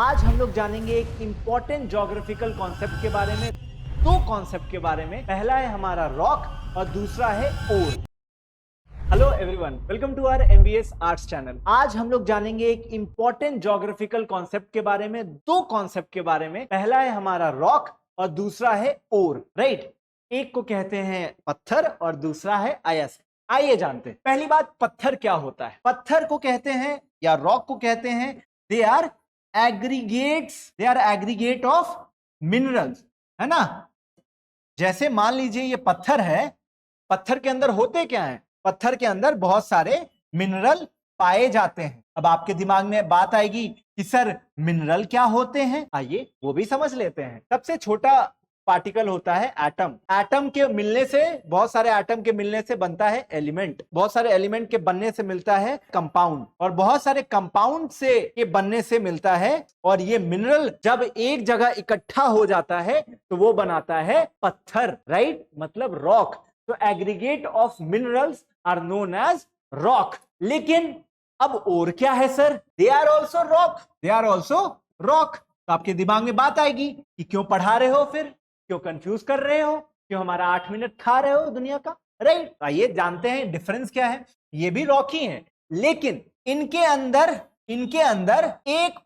आज हम लोग जानेंगे एक इंपॉर्टेंट ज्योग्राफिकल कॉन्सेप्ट के बारे में, दो कॉन्सेप्ट के बारे में। पहला है हमारा रॉक और दूसरा है ore. Hello everyone, welcome to our MBS arts channel. आज हम लोग जानेंगे एक इंपॉर्टेंट ज्योग्राफिकल कॉन्सेप्ट के बारे में, दो कॉन्सेप्ट के बारे में। पहला है हमारा रॉक और दूसरा है ओर, राइट। एक को कहते हैं पत्थर और दूसरा है अयस्क। आइए जानते हैं। पहली बात, पत्थर क्या होता है। पत्थर को कहते हैं या रॉक को कहते हैं, they are aggregate of minerals, है ना। जैसे मान लीजिए ये पत्थर है, पत्थर के अंदर होते क्या है, पत्थर के अंदर बहुत सारे मिनरल पाए जाते हैं। अब आपके दिमाग में बात आएगी कि सर मिनरल क्या होते हैं, आइए वो भी समझ लेते हैं। सबसे छोटा पार्टिकल होता है एटम। एटम के मिलने से, बहुत सारे एटम के मिलने से बनता है एलिमेंट, बहुत सारे एलिमेंट के बनने से मिलता है कंपाउंड, और बहुत सारे कंपाउंड से के बनने से मिलता है, और ये मिनरल जब एक जगह इकट्ठा हो जाता है तो वो बनाता है पत्थर, राइट, मतलब रॉक। तो aggregate of minerals are known as rock. लेकिन अब और क्या है sir, they are also rock, they are also rock. तो आपके दिमाग में बात आएगी कि क्यों पढ़ा रहे हो, फिर क्यों कंफ्यूज कर रहे हो, क्यों हमारा 8 मिनट खा रहे हो दुनिया का, राइट। आइए जानते हैं डिफरेंस क्या है। ये भी रॉक ही है, लेकिन इनके अंदर एक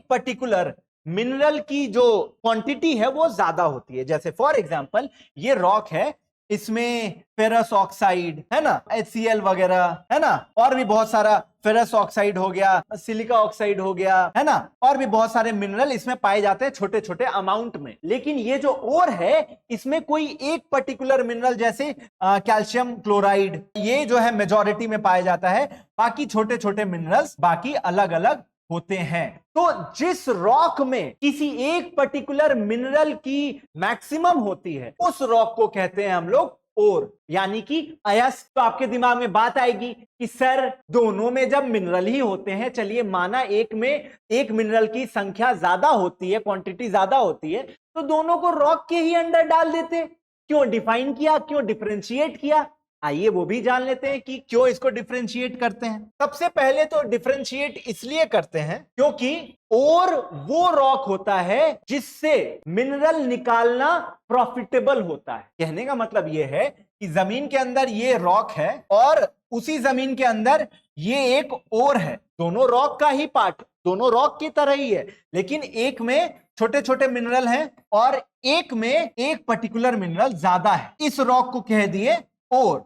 पर्टिकुलर मिनरल की जो क्वांटिटी है वो ज्यादा होती है। जैसे फॉर एग्जांपल ये रॉक है, इसमें फेरस ऑक्साइड है ना, HCl वगैरह है ना, और भी बहुत सारा, फेरस ऑक्साइड हो गया, सिलिका ऑक्साइड हो गया, है ना, और भी बहुत सारे मिनरल इसमें पाए जाते हैं छोटे छोटे अमाउंट में। लेकिन ये जो ओर है, इसमें कोई एक पर्टिकुलर मिनरल, जैसे कैल्शियम क्लोराइड, ये जो है मेजॉरिटी में पाया जाता है, बाकी छोटे छोटे मिनरल्स बाकी अलग अलग होते हैं। तो जिस रॉक में किसी एक पर्टिकुलर मिनरल की मैक्सिमम होती है, उस रॉक को कहते हैं हम लोग ओर, यानी कि अयस्क। तो आपके दिमाग में बात आएगी कि सर दोनों में जब मिनरल ही होते हैं, चलिए माना एक में एक मिनरल की संख्या ज्यादा होती है, क्वांटिटी ज्यादा होती है, तो दोनों को रॉक के ही अंडर डाल देते। क्यों डिफाइन किया, क्यों डिफरेंशिएट किया, आइए वो भी जान लेते हैं कि क्यों इसको डिफरेंशिएट करते हैं। सबसे पहले तो डिफरेंशिएट इसलिए करते हैं क्योंकि और वो रॉक होता है जिससे मिनरल निकालना प्रॉफिटेबल होता है। कहने का मतलब यह है कि जमीन के अंदर ये रॉक है और उसी जमीन के अंदर ये एक और है, दोनों रॉक का ही पार्ट, दोनों रॉक की तरह ही है, लेकिन एक में छोटे छोटे मिनरल हैं और एक में एक पर्टिकुलर मिनरल ज्यादा है। इस रॉक को कह दिए और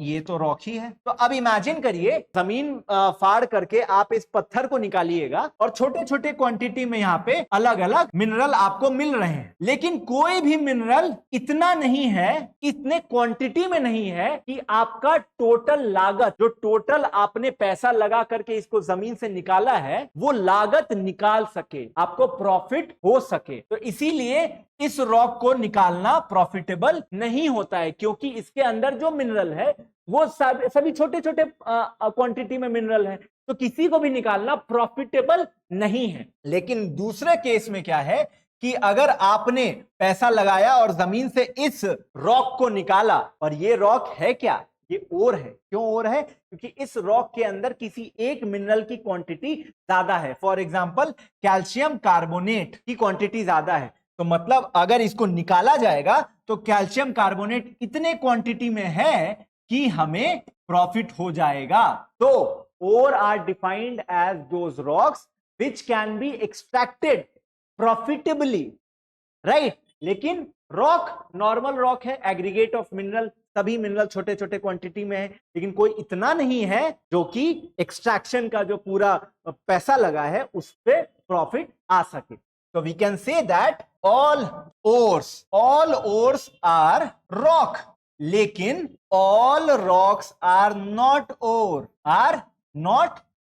ये तो रॉक ही है। तो अब इमेजिन करिए, जमीन फाड़ करके आप इस पत्थर को निकालिएगा और छोटे छोटे क्वांटिटी में यहाँ पे अलग अलग मिनरल आपको मिल रहे हैं, लेकिन कोई भी मिनरल इतना नहीं है, इतने क्वांटिटी में नहीं है कि आपका टोटल लागत, जो टोटल आपने पैसा लगा करके इसको जमीन से निकाला है, वो लागत निकाल सके, आपको प्रॉफिट हो सके। तो इसीलिए इस रॉक को निकालना प्रॉफिटेबल नहीं होता है, क्योंकि इसके अंदर जो मिनरल है वो सभी छोटे छोटे क्वांटिटी में मिनरल है, तो किसी को भी निकालना प्रॉफिटेबल नहीं है। लेकिन दूसरे केस में क्या है कि अगर आपने पैसा लगाया और जमीन से इस रॉक को निकाला, और ये रॉक है क्या, ये ओर है। क्यों ओर है, क्योंकि इस रॉक के अंदर किसी एक मिनरल की क्वांटिटी ज्यादा है। फॉर एग्जांपल कैल्शियम कार्बोनेट की क्वांटिटी ज्यादा है, तो मतलब अगर इसको निकाला जाएगा तो कैल्शियम कार्बोनेट इतने क्वांटिटी में है कि हमें प्रॉफिट हो जाएगा। तो ore are defined as those rocks which can be extracted profitably, right. लेकिन रॉक नॉर्मल रॉक है, एग्रीगेट ऑफ मिनरल, सभी मिनरल छोटे छोटे क्वांटिटी में है, लेकिन कोई इतना नहीं है जो कि एक्सट्रैक्शन का जो पूरा पैसा लगा है उस पर प्रॉफिट आ सके। So we can say that all ores are rock, लेकिन all rocks are not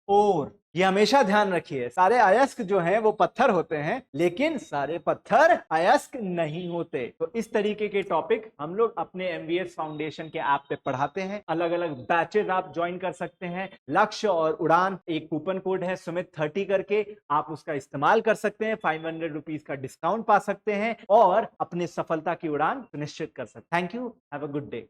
ore। ये हमेशा ध्यान रखिए, सारे अयस्क जो हैं वो पत्थर होते हैं, लेकिन सारे पत्थर अयस्क नहीं होते। तो इस तरीके के टॉपिक हम लोग अपने एमबीएस फाउंडेशन के ऐप पे पढ़ाते हैं। अलग अलग बैचेज आप ज्वाइन कर सकते हैं। लक्ष्य और उड़ान एक कूपन कोड है सुमित30 करके, आप उसका इस्तेमाल कर सकते हैं, 500 रुपीज का डिस्काउंट पा सकते हैं और अपने सफलता की उड़ान सुनिश्चित कर सकते हैं। Thank you, have a good day.